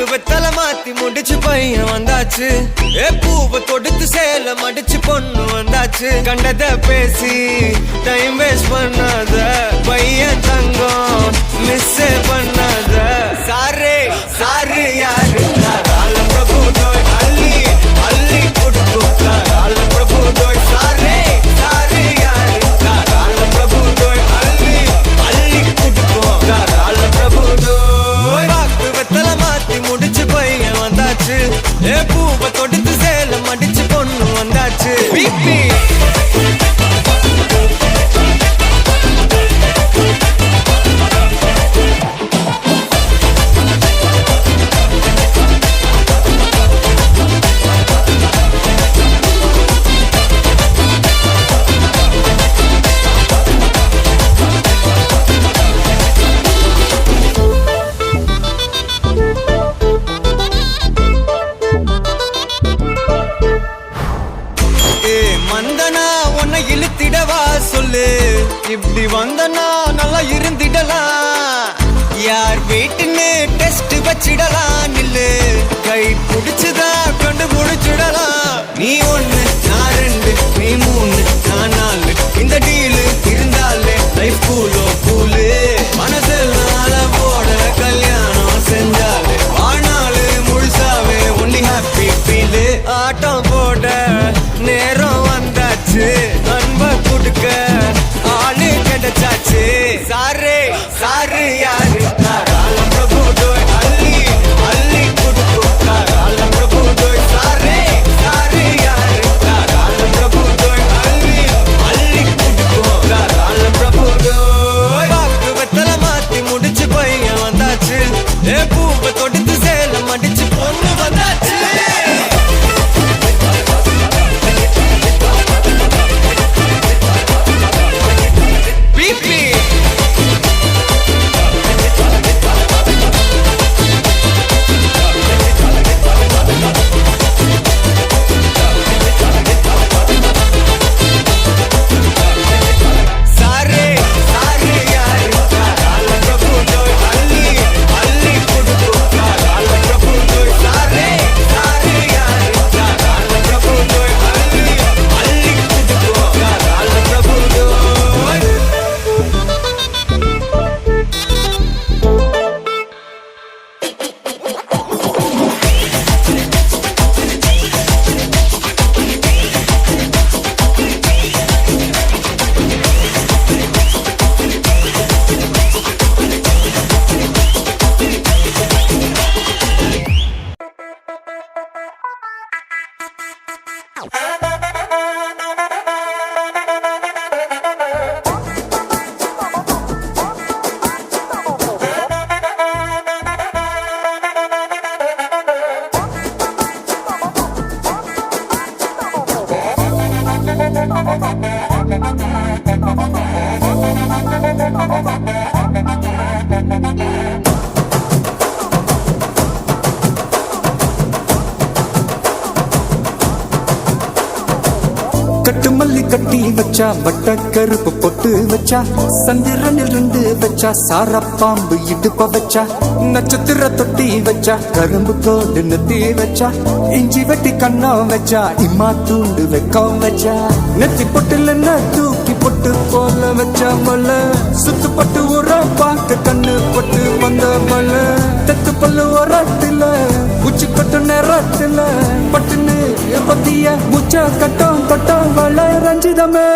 வெத்தலை மாத்தி முடிச்சு பையன் வந்தாச்சு. பூவை தொடுத்து சேல மடிச்சு பொண்ணு வந்தாச்சு. கண்டத பேசி டைம் வேஸ்ட் பண்ணாத பையன் தங்கம் மிஸ் பண்ணாத. சாரே சாரு யாரு ஆலம் பிரபு தோய் அள்ளி அள்ளி கொடுத்து ஆலம் பிரபு தோய். சாரே சாரு யாரு ஆலம் பிரபு தோய் அள்ளி அள்ளி கொடுத்து ஆலம் பிரபு தோய். வெத்தலை மாத்தி முடிச்சு பையன் வந்தாச்சு. பூவை தொடுத்து சேல மடிச்சு பொண்ணு வந்தாச்சு. பிபி வந்தனா உன்னை இழுத்திடவா சொல்லு. இப்படி வந்தனா நல்லா இருந்திடலாம். யார் வீட்டுன்னு டெஸ்ட் வச்சிடலாம். நில்லு கை பிடிச்சுதா கொண்டு முடிச்சிடலாம். நீ ஒண்ணு நான் ரெண்டு நீ மூணு நான் நாலு. இந்த டீலு இருந்தாலே லைஃப் கூலோ கூலு. மனசெல்லாம் போட கல்யாணம் செஞ்சாலே ஆனாலு முழுசாவே ஒன்லி ஹாப்பி ஃபீலு. ஆட்டம் போட நேரம் வந்தாச்சு. அன்ப கொடுக்க ஆளு கிடைச்சாச்சு. சாரே சாரு யாரு ஆலம் பிரபு தோய் அள்ளி அள்ளி கொடுத்து ஆலம் பிரபு தோய். சாரே சாரு யாரு ஆலம் பிரபு தோய் அள்ளி அள்ளி கொடுத்து ஆலம் பிரபு தோய். பாக்கு வெத்தலை மாத்தி முடிச்சு பையன் வந்தாச்சு. பூவை தொடுத்து சேல மடிச்சு பொண்ணு வந்தாச்சு. கட்டு மல்லி கட்டி வச்சா வட்ட கருப்பு பொட்டு வச்சா. சந்திரனில் இருந்து வச்சா சார பாம்பு இடுப்ப வச்சா. நட்சத்திர தொட்டி வச்சா கரும்பு கோடு நெத்தி வச்சா. இஞ்சி வெட்டி கண்ணம் வச்சா இம்மா தூண்டு வெக்கம் வச்சா. நெத்தி பொட்டுல தூக்கி பொட்டு போல வச்சா மல. சுத்து பட்டு ஒரு பாக்க கண்ணு பொட்டு வந்த மல. தெத்து பல்லு ஒரத்துல உச்சி கொட்டு நேரத்துல பட்டுன்னு பத்திய முச்ச கட்டம் தொட்டம் வள ரஞ்சிதமே.